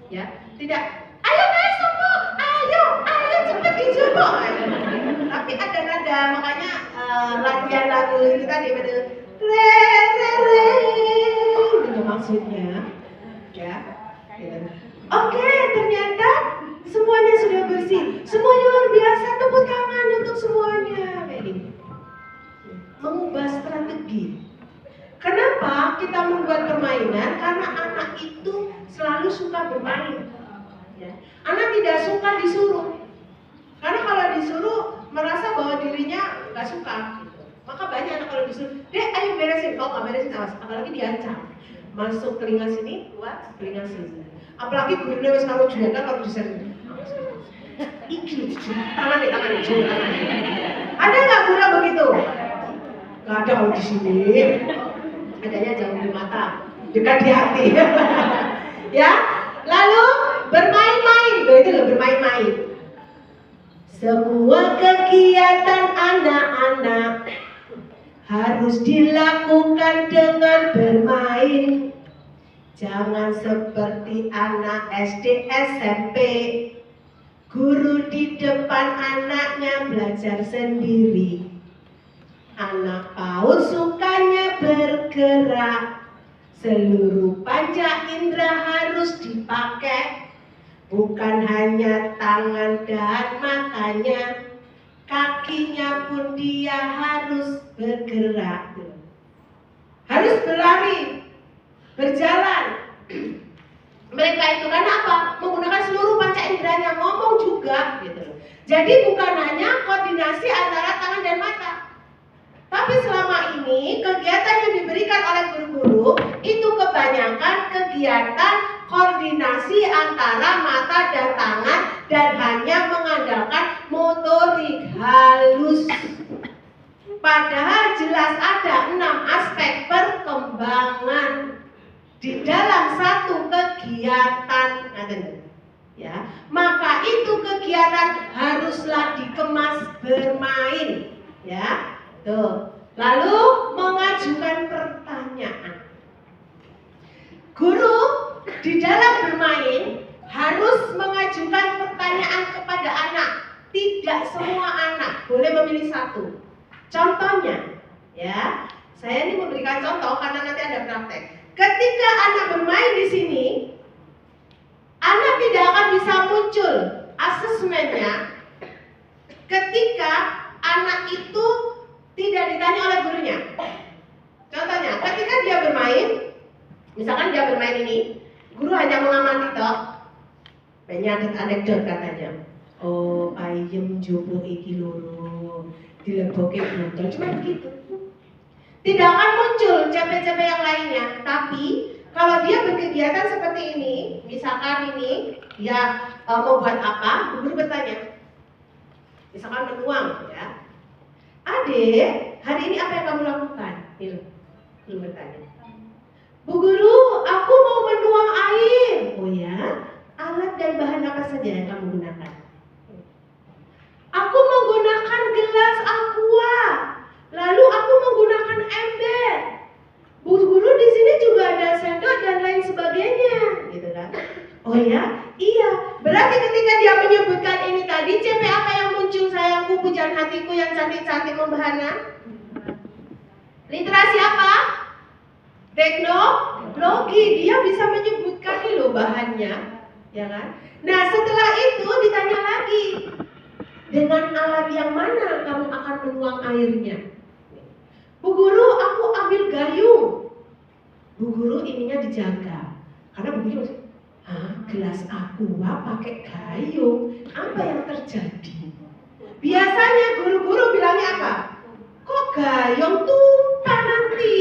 Ya, tidak. Ayo guys, sopo, ayo cepet dijupuk. Tapi ada nada, makanya latihan lagu itu tadi pada re re re, itu maksudnya. Ya, gitu. Oke, ternyata semuanya sudah bersih, semuanya luar biasa, tepuk tangan untuk semuanya. Kayak gini. Mengubah strategi. Kenapa kita membuat permainan? Karena anak itu selalu suka bermain. Ya. Anak tidak suka disuruh. Karena kalau disuruh merasa bahwa dirinya nggak suka. Gitu. Maka banyak anak kalau disuruh, deh ayo beresin, kalau nggak beresin awas. Apalagi diancam. Masuk telinga sini, keluar telinga sini. Apalagi gurunya wes kalau juga kan kalau disini. Iki, tangan nih. Ada nggak guru begitu? Nggak ada kalau di sini. Adanya jauh di mata, dekat di hati. Ya, lalu bermain-main. Itu loh bermain-main. Semua kegiatan anak-anak harus dilakukan dengan bermain. Jangan seperti anak SD SMP. Guru di depan anaknya belajar sendiri. Anak PAUD sukanya bergerak. Seluruh panca indera harus dipakai. Bukan hanya tangan dan matanya, kakinya pun dia harus bergerak. Harus berlari, berjalan. Mereka itu karena apa? Menggunakan seluruh panca inderanya, ngomong juga gitu. Jadi bukan hanya koordinasi antara tangan dan mata. Tapi selama ini kegiatan yang diberikan oleh guru-guru itu kebanyakan kegiatan koordinasi antara mata dan tangan dan hanya mengandalkan motorik halus. Padahal jelas ada 6 aspek perkembangan di dalam satu kegiatan. Ya, maka itu kegiatan haruslah dikemas bermain. Ya. Tuh. Lalu mengajukan pertanyaan. Guru di dalam bermain harus mengajukan pertanyaan kepada anak. Tidak semua anak, boleh memilih satu. Contohnya, ya, saya ini memberikan contoh karena nanti ada praktek. Ketika anak bermain di sini, anak tidak akan bisa muncul asesmennya ketika anak itu tidak ditanya oleh gurunya. Contohnya, ketika dia bermain, misalkan dia bermain ini, guru hanya mengamati toh. Banyak anekdot katanya. Oh, ayam jopo iki loro, dileboke botol, cuma begitu. Tidak akan muncul CP-CP yang lainnya. Tapi kalau dia berkegiatan seperti ini, misalkan ini dia membuat apa, guru bertanya. Misalkan menuang, ya. Adek, hari ini apa yang kamu lakukan? Guru bertanya. Bu guru, aku mau menuang air. Oh ya, alat dan bahan apa saja yang kamu gunakan? Aku menggunakan gelas aqua. Lalu aku menggunakan ember. Bu guru di sini juga ada sendok dan lain sebagainya, gitu kan? Oh ya, iya. Berarti ketika dia menyebutkan ini tadi, CP apa yang muncul sayangku, pujaan hatiku yang cantik-cantik membahana? Literasi apa? Teknologi. Dia bisa menyebutkan nih loh bahannya, ya kan? Nah setelah itu ditanya lagi, dengan alat yang mana kamu akan menuang airnya? Bu guru, aku ambil gayung. Bu guru ininya dijaga, karena bu guru gelas aqua pakai gayung, apa yang terjadi? Biasanya guru-guru bilangnya apa? Kok gayung tumpah nanti?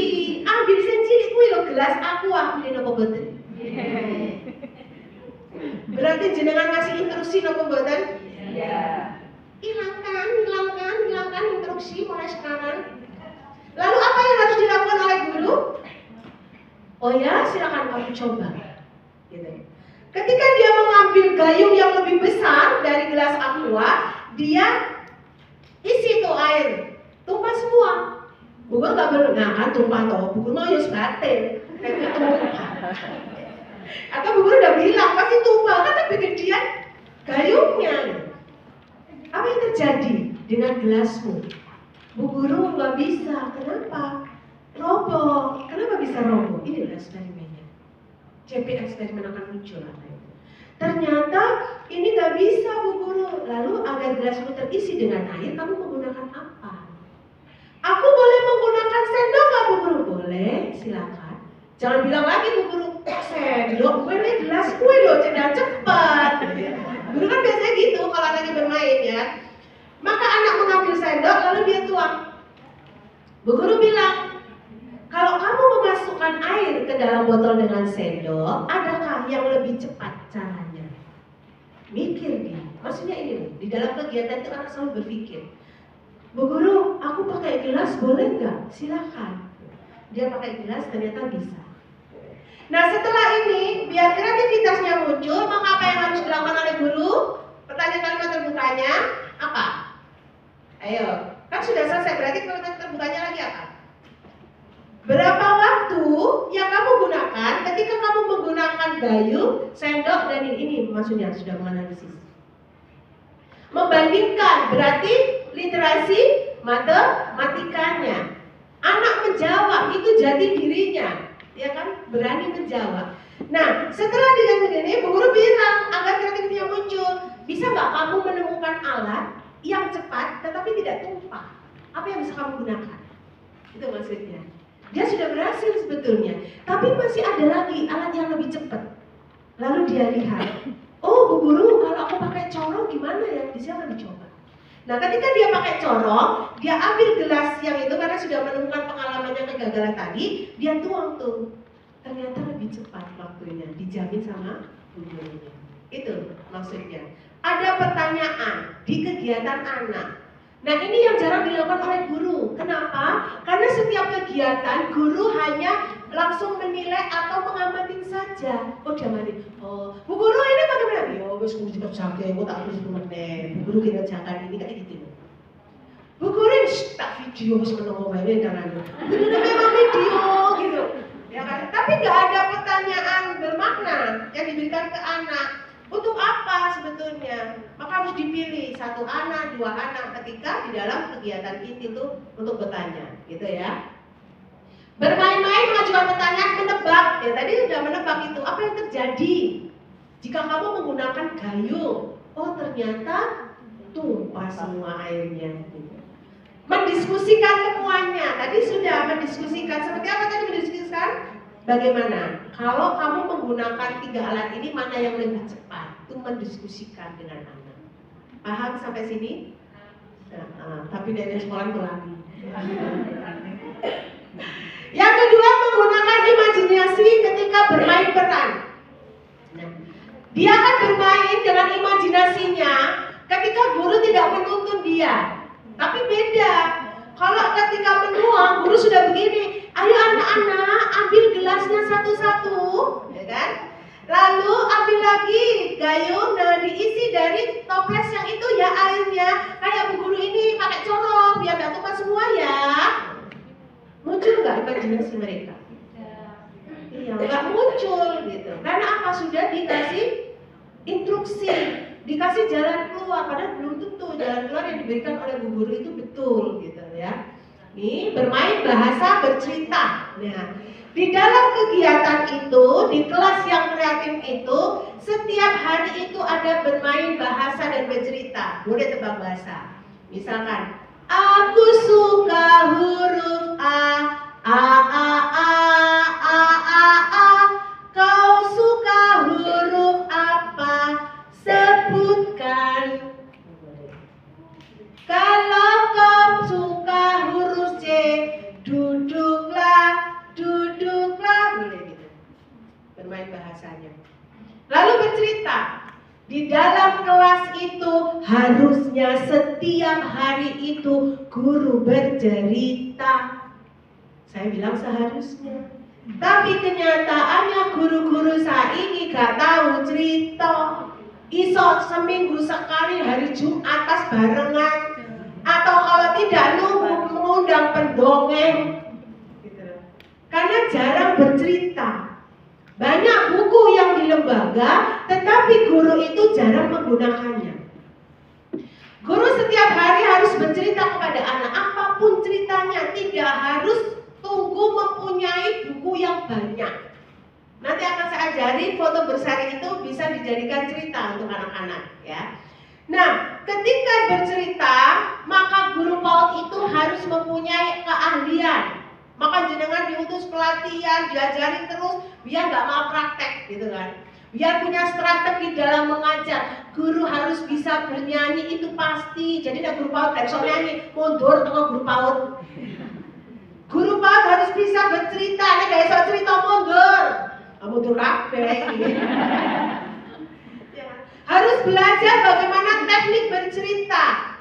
Ambil cilik kuwi lho gelas aqua, ini nopo boten? Berarti jenengan ngasih instruksi nopo boten? Iya. Hilangkan instruksi mulai sekarang. Lalu apa yang harus dilakukan oleh guru? Oh ya, silakan kamu coba. Gitu. Ketika dia mengambil gayung yang lebih besar dari gelas aqua, dia isi tuh air, tumpah semua. Bu guru nggak boleh, nah kan tumpah toh, bu guru mau yus batin, kayak tumpah. Atau bu guru udah bilang pas pasti tumpah, kan lebih gedean gayungnya. Apa yang terjadi dengan gelasmu? Bu guru nggak bisa, kenapa? Roboh. Kenapa bisa roboh? Inilah eksperimennya. CP eksperimen akan muncul apa itu. Ternyata ini nggak bisa Bu guru. Lalu agar gelasmu terisi dengan air, kamu menggunakan apa? Aku boleh menggunakan sendok nggak Bu guru? Boleh, silakan. Jangan bilang lagi Bu guru, sendok gue nih gelas gue loh, cepat. Guru kan biasanya gitu kalau lagi bermain ya. Maka anak mengambil sendok lalu dia tuang. Bu guru bilang, kalau kamu memasukkan air ke dalam botol dengan sendok, adakah yang lebih cepat caranya? Mikir dia. Maksudnya ini loh, di dalam kegiatan itu anak selalu berpikir. Bu guru, aku pakai gelas boleh nggak? Silakan. Dia pakai gelas ternyata bisa. Nah setelah ini, biar kreativitasnya muncul, maka apa yang harus dilakukan oleh guru? Pertanyaan kalimat terbukanya apa? Ayo, kan sudah selesai, berarti kalimat terbukanya lagi apa? Berapa waktu yang kamu gunakan ketika kamu menggunakan gayung, sendok, dan ini maksudnya sudah menganalisis. Membandingkan, berarti literasi matematikanya. Anak menjawab, itu jati dirinya, ya kan, berani menjawab. Nah, setelah dengan begini, Bu guru bilang agar kreativitasnya muncul, bisa nggak kamu menemukan alat yang cepat tetapi tidak tumpah? Apa yang bisa kamu gunakan? Itu maksudnya. Dia sudah berhasil sebetulnya, tapi masih ada lagi alat yang lebih cepat. Lalu dia lihat, oh Bu guru, kalau aku pakai corong gimana ya? Bisa kan dicoba. Nah ketika dia pakai corong, dia ambil gelas yang itu karena sudah menemukan pengalamannya kegagalan tadi, dia tuang tuh. Ternyata lebih cepat waktunya, dijamin sama Bu gurunya. Itu maksudnya. Ada pertanyaan di kegiatan anak. Nah ini yang jarang dilakukan oleh guru. Kenapa? Karena setiap kegiatan guru hanya langsung menilai atau mengamatin saja. Oh dia mandi. Oh Bu guru ini bagaimana? Yo wes guru cepat jaga, aku tak harus meneh. Bu guru kira jangan ini kayak gitu. Bu guru tak video wes menunggu ini dan anu. Itu memang video gitu. Ya kan? Tapi nggak ada pertanyaan bermakna yang diberikan ke anak. Untuk apa sebetulnya? Maka harus dipilih satu anak, dua anak ketika di dalam kegiatan itu untuk bertanya, gitu ya. Bermain-main mengajukan pertanyaan, menebak. Ya tadi sudah menebak itu. Apa yang terjadi jika kamu menggunakan gayung? Oh ternyata tumpah semua airnya. Mendiskusikan temuannya. Tadi sudah mendiskusikan. Seperti apa tadi mendiskusikan? Bagaimana? Kalau kamu menggunakan 3 alat ini, mana yang lebih cepat? Itu mendiskusikan dengan anak. Paham sampai sini? Nah, tapi dari sekolah itu lagi. Yang kedua, menggunakan imajinasi ketika bermain peran. Nah, dia akan bermain dengan imajinasinya ketika guru tidak menuntun dia. Tapi beda. Kalau ketika menuang, guru sudah begini, ayo anak-anak ambil gelasnya satu-satu, ya kan? Lalu ambil lagi gayung, nah diisi dari toples yang itu ya airnya. Kayak Bu guru ini pakai corong, biar nggak tumpah semua ya. Muncul nggak imajinasi mereka? Iya, nggak muncul gitu. Karena apa? Sudah dikasih instruksi, dikasih jalan keluar, padahal belum tentu jalan keluar yang diberikan oleh Bu guru itu betul gitu ya. Ini bermain bahasa bercerita. Nah, di dalam kegiatan itu, di kelas yang kreatif itu, setiap hari itu ada bermain bahasa dan bercerita. Boleh tebak bahasa. Misalkan, aku suka huruf A, A, A, A, A, A, A. Kau suka huruf apa? Sebutkan. Kalau kau suka huruf C, duduklah, duduklah. Boleh gitu. Bermain bahasanya. Lalu bercerita. Di dalam kelas itu harusnya setiap hari itu guru bercerita. Saya bilang seharusnya. Tapi kenyataannya guru-guru saiki gak tahu cerita. Iso seminggu sekali hari Jumat pas barengan, atau kalau tidak nunggu mengundang pendongeng gitu. Karena jarang bercerita. Banyak buku yang di lembaga tetapi Tapi guru itu jarang menggunakannya. Guru setiap hari harus bercerita kepada anak, apapun ceritanya, tidak harus tunggu mempunyai buku yang banyak. Nanti akan saya ajari foto bersari itu bisa dijadikan cerita untuk anak-anak ya. Nah, ketika bercerita, maka guru PAUD itu harus mempunyai keahlian. Maka jenengan diutus pelatihan, diajarin terus, biar nggak malpraktek gitu kan. Biar punya strategi dalam mengajar. Guru harus bisa bernyanyi itu pasti. Jadi ada guru PAUD kan so nyanyi, mundur tengah guru PAUD. Guru PAUD harus bisa bercerita, nek gak iso cerita mundur. Mundur kabeh. Harus belajar bagaimana teknik bercerita.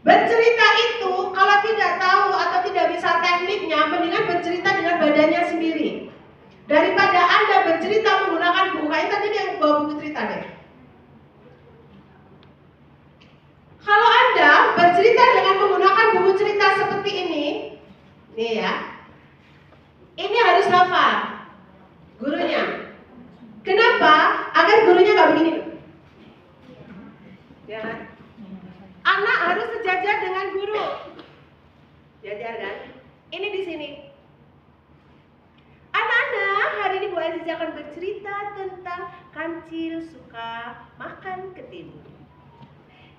Bercerita itu kalau tidak tahu atau tidak bisa tekniknya, mendingan bercerita dengan badannya sendiri. Daripada Anda bercerita menggunakan buku, kayak tadi dia bawa buku cerita deh. Kalau Anda bercerita dengan menggunakan buku cerita seperti ini, nih ya, ini harus hafal gurunya. Kenapa? Agar gurunya nggak begini. Ya kan? Anak harus sejajar dengan guru. Jajar kan? Ini di sini. Anak-anak, hari ini Bu Aziza akan bercerita tentang kancil suka makan ketimun.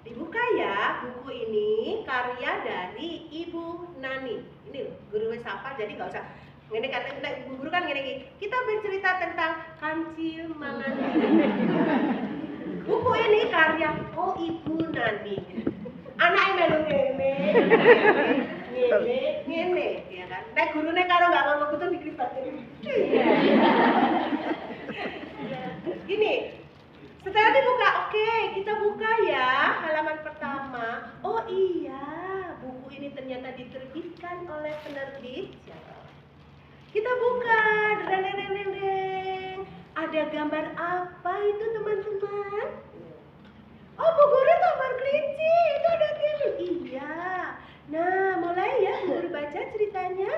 Dibuka ya, buku ini karya dari Ibu Nani. Ini guru sapa, jadi nggak usah. Ini karena ibu guru kan gini, kita bercerita tentang kancil mangan. Buku ini karya Ibu Nani. Anaknya melu ngene, ya kan? Nek gurune karo nggak ngomong betul dikribatin. Gini, setelah dibuka, oke, kita buka ya halaman pertama. Oh iya, buku ini ternyata diterbitkan oleh penerbit siapa? Kita buka, deng. Ada gambar apa itu teman-teman? Oh, Bu Guru gambar kelinci, itu ada kelinci. Iya. Nah, mulai ya Bu Guru baca ceritanya.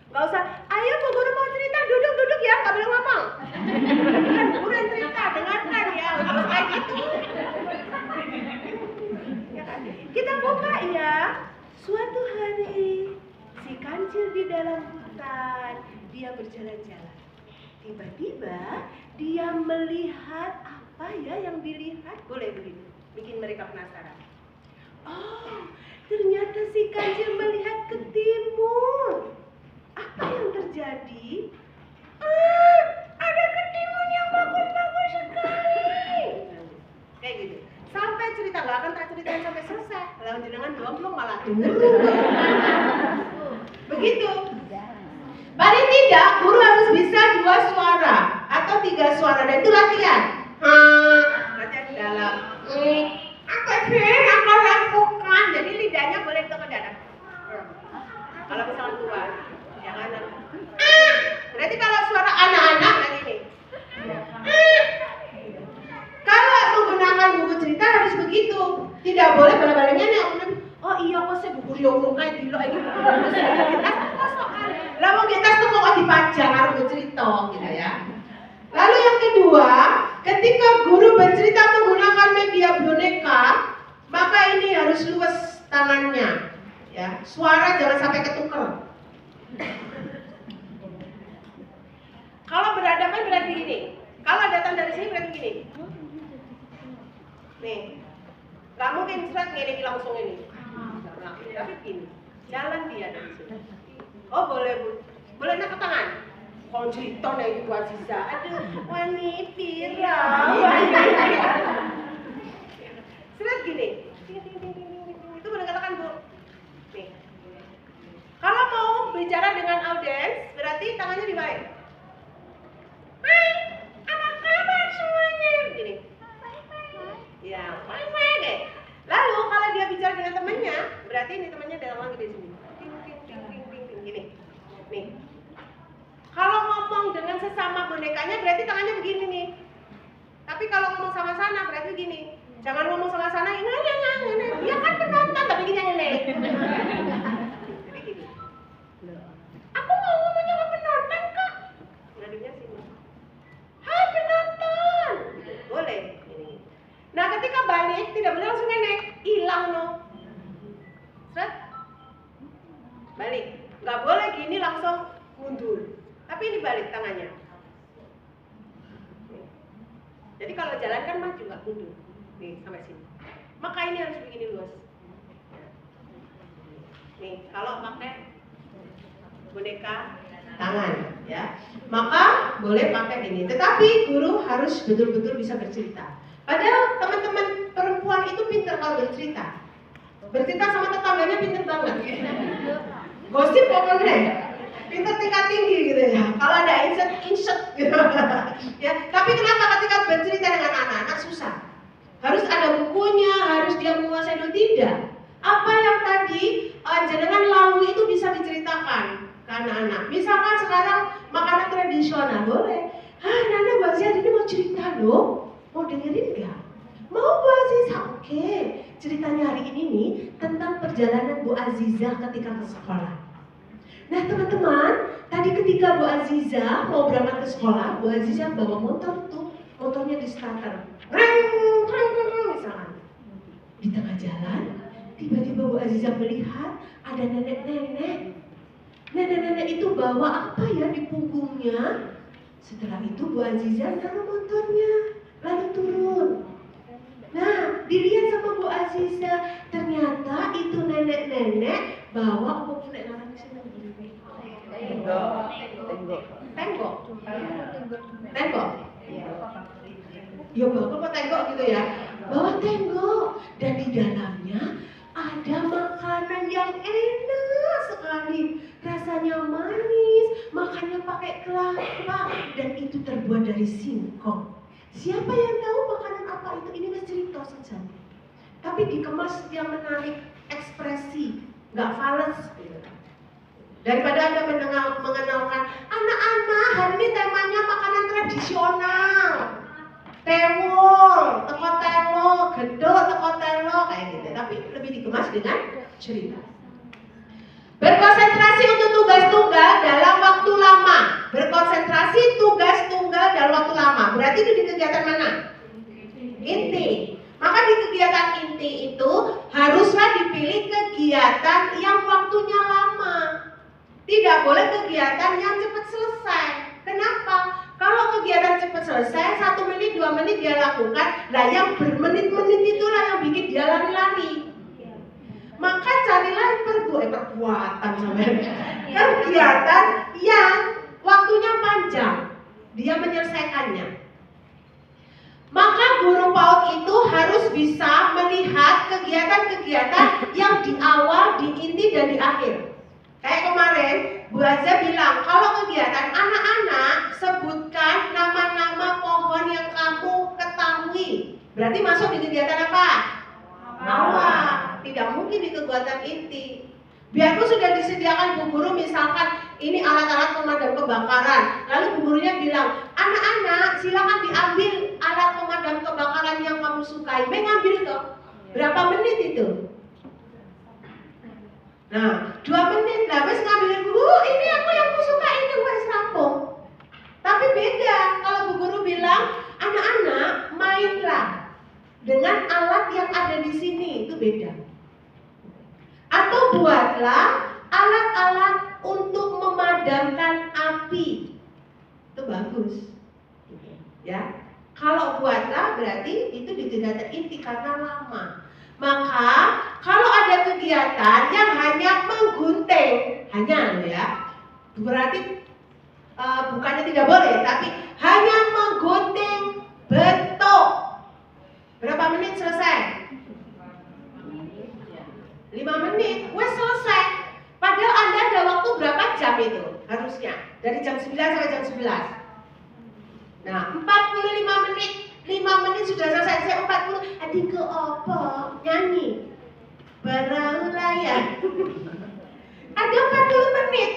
Gak usah, ayo Bu Guru mau cerita, duduk ya, gak boleh ngomong. Kan Bu Guru yang cerita, dengarkan ya, harus kayak gitu. Ya kan? Kita buka ya. Suatu hari, si kancil di dalam hutan, dia berjalan-jalan. Tiba-tiba dia melihat apa ya yang dilihat, boleh begitu, bikin mereka penasaran. Oh, ternyata si kancil melihat ke timur. Apa yang terjadi? Ada ketimun yang bagus-bagus sekali. Kayak gitu. Sampai cerita, nggak akan tak ceritain sampai selesai. Kalau jenengan belum malah dulu. Begitu. Paling tidak guru harus bisa 2 suara atau 3 suara, dan itu latihan. Latihan di dalam. Apa sih yang kau lakukan? Jadi lidahnya boleh ke dalam. Kalau misalnya tua, jangan. Berarti kalau suara anak-anak nanti nih. Kalau menggunakan buku cerita harus begitu. Tidak boleh balik-baliknya nih. Oh iya, kok saya buku yang kayak gila ini. Lalu kita tuh mau dipajang harus bercerita gitu ya. Lalu yang kedua, ketika guru bercerita menggunakan media boneka, maka ini harus luas tangannya, ya. Suara jangan sampai ketuker. Kalau berhadapan berarti gini. Kalau datang dari sini berarti gini. Nih, nggak mungkin seret gini langsung ini. Tapi gini, jalan dia dari sini. Oh boleh Bu, boleh nak ke tangan. Kalau cerita nih Ibu Aziza, aduh wani pirang. Seret gini, itu boleh katakan Bu. Nih, kalau mau bicara dengan audiens, berarti tangannya dibalik. Hai, apa kabar semuanya? Gini. Ya, baik deh. Lalu kalau dia bicara dengan temannya, berarti ini temannya datang lagi di sini. Gini. Nih. Kalau ngomong dengan sesama bonekanya berarti tangannya begini nih. Tapi kalau ngomong sama sana berarti gini. Jangan ngomong sama sana, ini. Dia kan penonton tapi gini nih. Jadi gini. Aku mau ngomongnya sama penonton kok. Nadinya sini. Hai penonton. balik, tidak boleh langsung nenek, hilang no. Set, balik, nggak boleh gini langsung mundur. Tapi ini balik tangannya. Jadi kalau jalan kan maju nggak mundur. Nih sampai sini. Maka ini harus begini luas. Nih kalau pakai boneka tangan, ya, maka boleh pakai ini. Tetapi guru harus betul-betul bisa bercerita. Padahal teman-teman perempuan itu pintar kalau bercerita. Bercerita sama tetangganya pintar banget. Gosip pokoknya. Pintar tingkat tinggi gitu ya. Kalau ada insert gitu. Ya, tapi kenapa ketika bercerita dengan anak-anak susah? Harus ada bukunya, harus dia menguasai dulu, tidak. Apa yang tadi jenengan lalu itu bisa diceritakan ke anak-anak. Misalkan sekarang makanan tradisional boleh. Nana Mbak Zia ini mau cerita loh. Mau dengerin nggak? Mau Bu Aziza? Oke. Ceritanya hari ini nih tentang perjalanan Bu Aziza ketika ke sekolah. Nah teman-teman, tadi ketika Bu Aziza mau berangkat ke sekolah, Bu Aziza bawa motor tuh, motornya di starter, misalkan. Di tengah jalan, tiba-tiba Bu Aziza melihat ada nenek-nenek. Nenek-nenek itu bawa apa ya di punggungnya? Setelah itu Bu Aziza naruh motornya, lalu turun. Nah, dilihat sama Bu Aziza, ternyata itu nenek-nenek bawa apa pun Tenggok. Ya bagus kok tenggok gitu ya. Bawa tenggok dan di dalamnya ada makanan yang enak sekali. Rasanya manis, makannya pakai kelapa dan itu terbuat dari singkong. Siapa yang tahu makanan apa itu? Ini mas cerita saja. Tapi dikemas yang menarik, ekspresi, nggak fals gitu. Daripada Anda mengenalkan anak-anak, hari ini temanya makanan tradisional. Tewol, teko telo, gedok, teko telo, kayak gitu. Tapi lebih dikemas dengan cerita. Berkonsentrasi untuk tugas tunggal dalam waktu lama. Berkonsentrasi tugas tunggal dalam waktu lama. Berarti itu di kegiatan mana? Inti. Maka di kegiatan inti itu haruslah dipilih kegiatan yang waktunya lama. Tidak boleh kegiatan yang cepat selesai. Kenapa? Kalau kegiatan cepat selesai, 1 menit, 2 menit dia lakukan. Lah yang bermenit-menit itulah yang bikin dia lari-lari. Maka carilah perbuatan kegiatan yang waktunya panjang. Dia menyelesaikannya. Maka guru PAUD itu harus bisa melihat kegiatan-kegiatan yang di awal, di inti, dan di akhir. Kayak kemarin, Bu Azza bilang, kalau kegiatan anak-anak sebutkan nama-nama pohon yang kamu ketahui. Berarti masuk di kegiatan apa? Awal. Tidak mungkin di kegiatan inti. Biarpun sudah disediakan Bu Guru, misalkan ini alat-alat pemadam kebakaran. Lalu Bu Gurunya bilang, anak-anak silakan diambil alat pemadam kebakaran yang kamu sukai. Mengambil toh. Berapa menit itu? Nah, 2 menit lah, wes ngambilin Bu, ini aku yang aku suka, ini wes rampung. Tapi beda, kalau Bu Guru bilang, anak-anak mainlah dengan alat yang ada di sini, itu beda. Atau buatlah alat-alat untuk memadamkan api, itu bagus. Ya, kalau buatlah berarti itu di kegiatan inti karena lama. Maka kalau ada kegiatan yang hanya menggunting, hanya ya, berarti bukannya tidak boleh, tapi hanya menggunting bentuk. Berapa menit selesai? 5 menit, wes selesai. Padahal Anda ada waktu berapa jam itu? Harusnya dari jam 9 sampai jam 11. Nah, 45 menit. 5 menit sudah selesai, saya 40. Adik ke apa? Nyanyi perahu layar. Ada 40 menit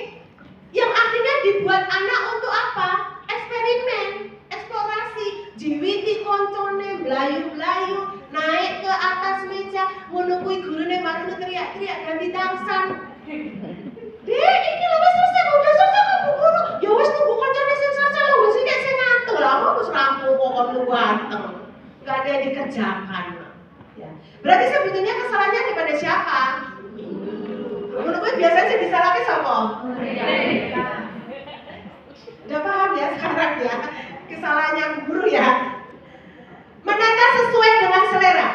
yang akhirnya dibuat anak untuk apa? Eksperimen, eksplorasi. Jiwiti koncone, belayu-belayu, naik ke atas meja, menunggu gurune baru teriak-teriak dan ditarsan. Dek, ini lo selesai, udah selesai kok Bu Guru. Ya wes tunggu koncone sing selesai lo, wes kayak sing ngantuk lah, wes rampung kok nunggu ganteng. Gak ada yang dikerjakan. Ya. Berarti sebetulnya kesalahannya kepada siapa? Menurut gue biasanya sih disalahkan sama. Udah paham ya sekarang ya kesalahannya guru ya. Menata sesuai dengan selera.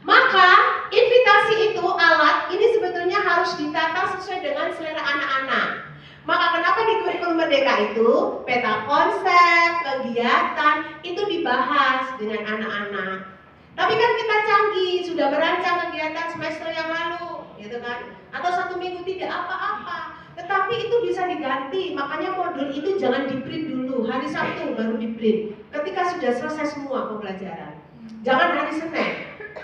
Maka invitasi itu alat ini sebetulnya harus ditata sesuai dengan selera anak-anak. Maka kenapa di kurikulum Merdeka itu peta konsep, kegiatan itu dibahas dengan anak-anak. Tapi kan kita canggih, sudah merancang kegiatan semester yang lalu, gitu kan? Atau 1 minggu tidak apa-apa. Tetapi itu bisa diganti, makanya modul itu jangan di-print dulu, hari Sabtu baru di-print. Ketika sudah selesai semua pembelajaran. Jangan hari Senin,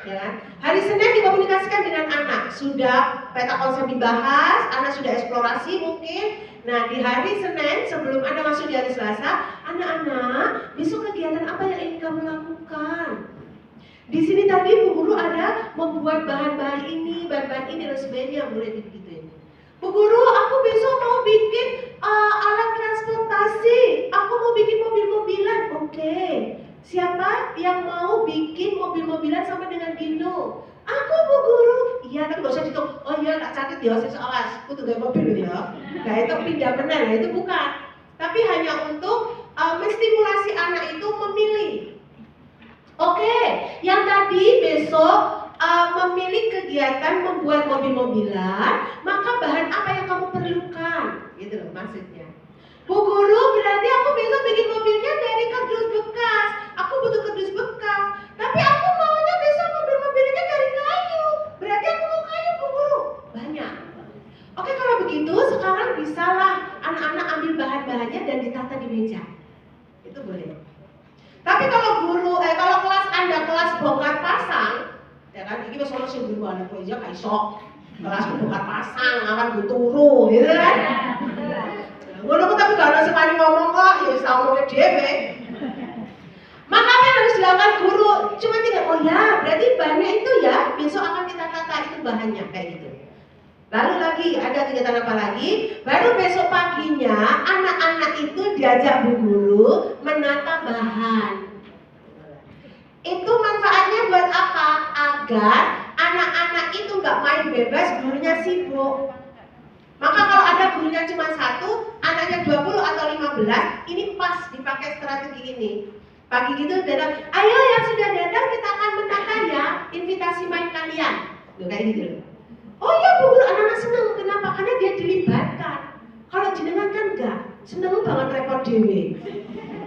ya kan? Hari Senin dikomunikasikan dengan anak, sudah peta konsep dibahas, anak sudah eksplorasi mungkin. Nah, di hari Senin sebelum Anda masuk di hari Selasa, anak-anak, besok kegiatan apa yang ingin kamu lakukan? Di sini tadi Bu Guru ada membuat bahan-bahan ini, bahan-bahan ini dan sebagainya, boleh digituin. Bu Guru, aku besok mau bikin alat transportasi, aku mau bikin mobil-mobilan. Oke. Siapa yang mau bikin mobil-mobilan sama dengan Dino? Aku Bu Guru. Iya, tapi gak usah dihitung. Oh iya, tak catat ya, saya awas. Aku tuh gak mobil ya. Nah itu pindah benar, itu bukan. Tapi hanya untuk menstimulasi anak itu memilih. Oke, yang tadi besok memilih kegiatan membuat mobil-mobilan, maka bahan apa yang kamu perlukan? Gitu loh maksudnya. Bu Guru, berarti aku besok bikin mobilnya dari kardus bekas. Aku butuh kardus bekas. Tapi aku maunya besok mobil-mobilnya dari kayu. Berarti aku mau kayu, Bu Guru. Banyak. Oke, kalau begitu sekarang bisalah anak-anak ambil bahan-bahannya dan ditata di meja. Itu boleh. Tapi kalau kalau kelas Anda kelas bongkar pasang, ya kan, ini masalah sih guru anak aja kayak sok kelas bongkar pasang, akan turu, gitu kan? Ngono tapi gak ada sekali ngomong kok, ya bisa ngomongnya dewe. Maka apa yang harus dilakukan guru? Cuma tinggal, oh ya, berarti bahannya itu ya, besok akan kita tata itu bahannya kayak gitu. Lalu lagi ada kegiatan apa lagi? Baru besok paginya anak-anak itu diajak Bu Guru menata bahan. Itu manfaatnya buat apa? Agar anak-anak itu nggak main bebas, gurunya sibuk. Maka kalau ada gurunya cuma 1, anaknya 20 atau 15, ini pas dipakai strategi ini. Pagi gitu datang, ayo yang sudah datang kita akan menata ya invitasi main kalian. Loh, kayak gitu loh. Oh iya Bu Guru, anak-anak senang. Kenapa? Karena dia dilibatkan. Kalau jenengan kan enggak, seneng banget repot dewe.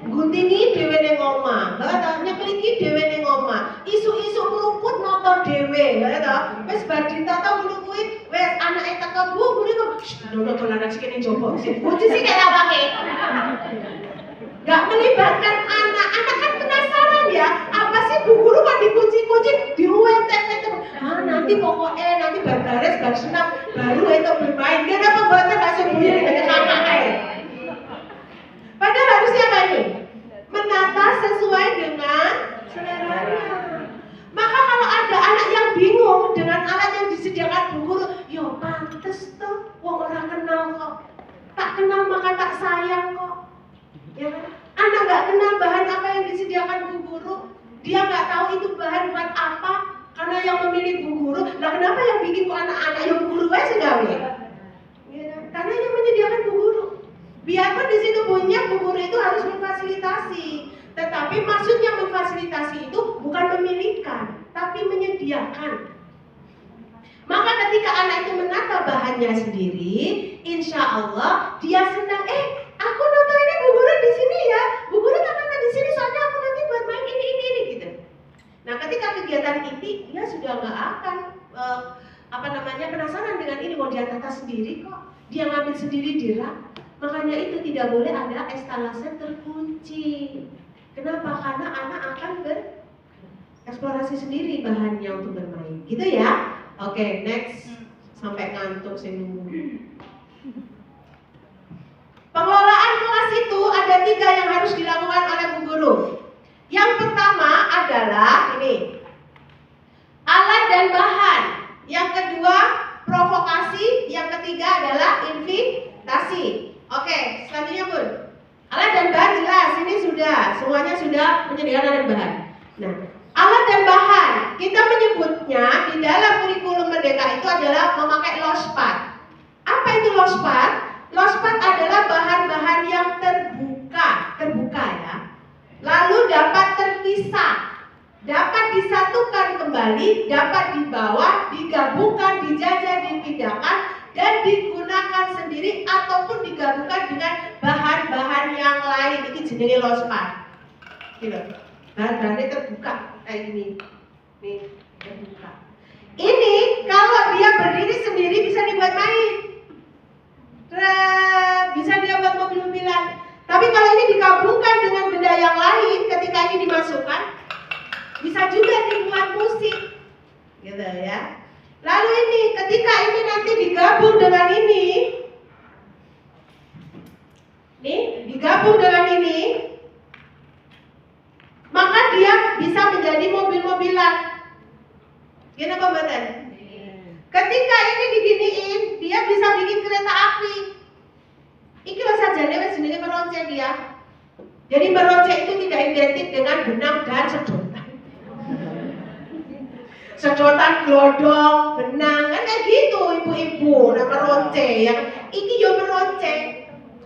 Guntingi dewe ning omah, nyekliki dewe ning omah. Isu-isu ngrungkut noto dewe, ya ta. Wis bar ditata ngono kuwi, wis anake teko Bu Guru kok noto lanang sik kene jopo. Kunci sik kaya apake. Enggak melibatkan anak. Anak kan penasaran ya, apa sih Bu Guru kok dikunci-kunci, diuetek-etek. Nanti pokoknya nanti beres bar senam baru itu bermain. Dia apa buatnya kasih bunyi dengan sama kayak. Padahal harusnya apa ini? Menata sesuai dengan seleranya. Maka kalau ada anak yang bingung dengan alat yang disediakan Bu Guru, ya pantes tuh, wong ora kenal kok. Tak kenal maka tak sayang kok. Ya kan? Anak nggak kenal bahan apa yang disediakan Bu Guru, dia nggak tahu itu bahan buat apa. Karena yang memilih Bu Guru, lah kenapa yang bikin kok anak-anak yang Bu Guru aja gawe? Ya, karena yang menyediakan Bu Guru. Biarpun di situ bunyinya Bu Guru itu harus memfasilitasi, tetapi maksudnya memfasilitasi itu bukan memilihkan, tapi menyediakan. Maka ketika anak itu menata bahannya sendiri, insya Allah dia senang. Aku nata ini Bu Guru di sini ya, Bu Guru nata di sini soalnya aku nanti buat main ini gitu. Nah, ketika kegiatan inti, dia sudah nggak akan penasaran dengan ini, mau dia tata sendiri kok, dia ngambil sendiri di rak. Makanya itu tidak boleh ada estalase terkunci. Kenapa? Karena anak akan bereksplorasi sendiri bahannya untuk bermain. Gitu ya? Oke, next. Sampai ngantuk saya nunggu. Pengelolaan kelas itu ada 3 yang harus dilakukan oleh Bu Guru. Yang pertama adalah ini, alat dan bahan. Yang kedua, provokasi. Yang ketiga adalah invitasi. Oke, selanjutnya Bun. Alat dan bahan jelas, ini sudah, semuanya sudah menyediakan alat dan bahan. Nah, Alat dan bahan, kita menyebutnya di dalam kurikulum Merdeka itu adalah memakai lospat. Apa itu lospat? Lospat adalah bahan-bahan yang terbuka ya. Lalu dapat terpisah, dapat disatukan kembali, dapat dibawa, digabungkan, dijajah, dipindahkan, dan digunakan sendiri ataupun digabungkan dengan bahan-bahan yang lain. Ini jenis lospat. Gitu. Bahan-bahannya terbuka kayak gini. Nih, terbuka. Ini kalau dia berdiri sendiri bisa dibuat main. Bisa dia buat mobil-mobilan. Tapi kalau ini digabungkan dengan benda yang lain, ketika ini dimasukkan, bisa juga dibuat musik. Gitu ya. Lalu ini, ketika ini nanti digabung dengan ini, nih, digabung dengan ini, maka dia bisa menjadi mobil-mobilan. Gimana pembuatan? Ketika ini diginiin, dia bisa bikin kereta api. Iki loh sajane wis jenenge meronce dia. Jadi meronce itu tidak identik dengan benang dan sedotan. Sedotan, glodong, benang, kan kayak gitu ibu-ibu. Nah meronce yang iki yo meronce.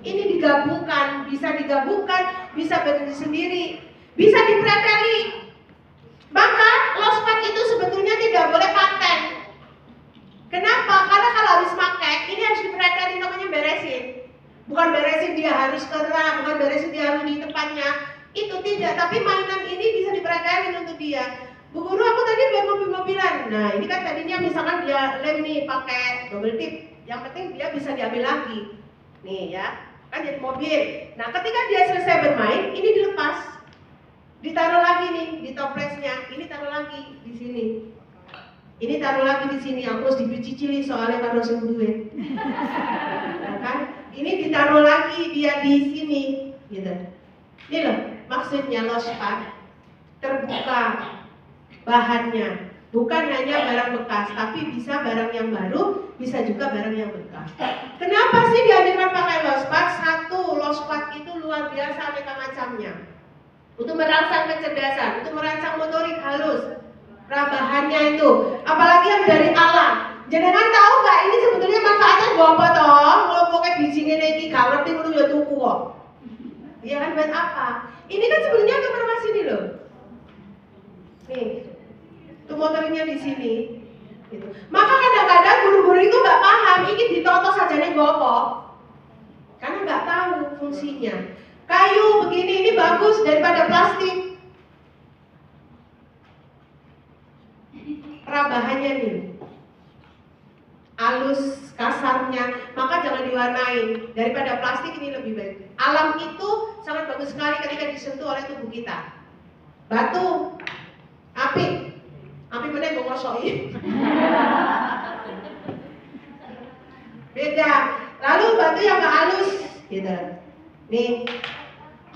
Ini digabungkan, bisa berdiri sendiri. Bisa dipreteli. Maka lospat itu sebetulnya tidak boleh paten. Kenapa? Karena kalau habis pakai, ini harus dipreteli, namanya beresin. Bukan beresin dia harus kerak, bukan beresin dia harus di tempatnya. Itu tidak, tapi mainan ini bisa dipretelin untuk dia. Bu guru, aku tadi buat mobil-mobilan. Nah, ini kan tadinya misalkan dia lem nih pakai double tip. Yang penting dia bisa diambil lagi. Nih ya, kan jadi mobil. Nah, ketika dia selesai bermain, ini dilepas. Ditaruh lagi nih di toplesnya, ini taruh lagi di sini. Ini taruh lagi di sini, aku harus dicicili soalnya kan harus duit. Nah, kan? Ini ditaruh lagi dia di sini, gitu. Ini loh, maksudnya lospat terbuka bahannya, bukan hanya barang bekas, tapi bisa barang yang baru, bisa juga barang yang bekas. Kenapa sih dianjurkan pakai lospat? Satu, lospat itu luar biasa aneka macamnya. Untuk merangsang kecerdasan, untuk merangsang motorik halus, bahannya itu, apalagi yang dari alam. Jangan tahu nggak ini sebetulnya manfaatnya buat apa toh? Kalau pakai bijinya lagi, gak ngerti dulu ya tuku kok. Iya kan buat apa? Ini kan sebetulnya untuk meremas ini loh. Nih, tuh motornya di sini. Gitu. Maka kadang-kadang guru-guru itu nggak paham, ini ditoto saja nih gopo, karena nggak tahu fungsinya. Kayu begini ini bagus daripada plastik. Bahannya nih halus kasarnya, maka jangan diwarnain. Daripada plastik ini lebih baik. Alam itu sangat bagus sekali ketika disentuh oleh tubuh kita. Batu, api mana yang mengosokin. Beda. Lalu batu yang nggak halus, gitu. Nih,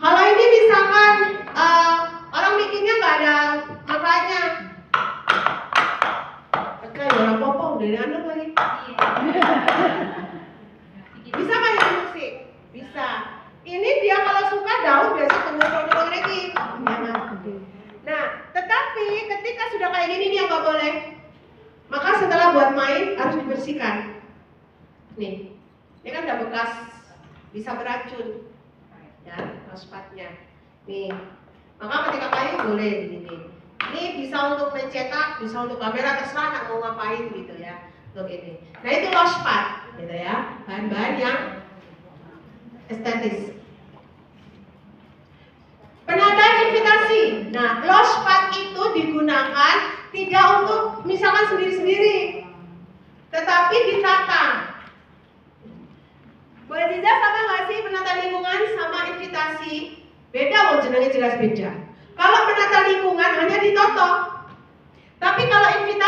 kalau ini misalkan orang bikinnya nggak ada manfaatnya, kayak orang popong dari anak lagi. Bisa nggak jadi musik? Bisa. Ini dia kalau suka daun biasa tunggu lagi. Nah, tetapi ketika sudah kayak gini nih yang nggak boleh, maka setelah buat main harus dibersihkan. Nih, ini kan udah bekas, bisa beracun. Ya, lospatnya. Nih, maka ketika kayu boleh begini. Ini bisa untuk mencetak, bisa untuk kamera, terserah nak mau ngapain gitu ya. Untuk ini. Nah itu lospat, gitu ya. Bahan-bahan yang estetis. Penataan invitasi. Nah, lospat itu digunakan tidak untuk misalkan sendiri-sendiri, tetapi ditata. Bu Aziza sama nggak sih penata lingkungan sama invitasi? Beda loh, jenengnya jelas beda. Kalau menata lingkungan hanya ditoto, tapi kalau invitasi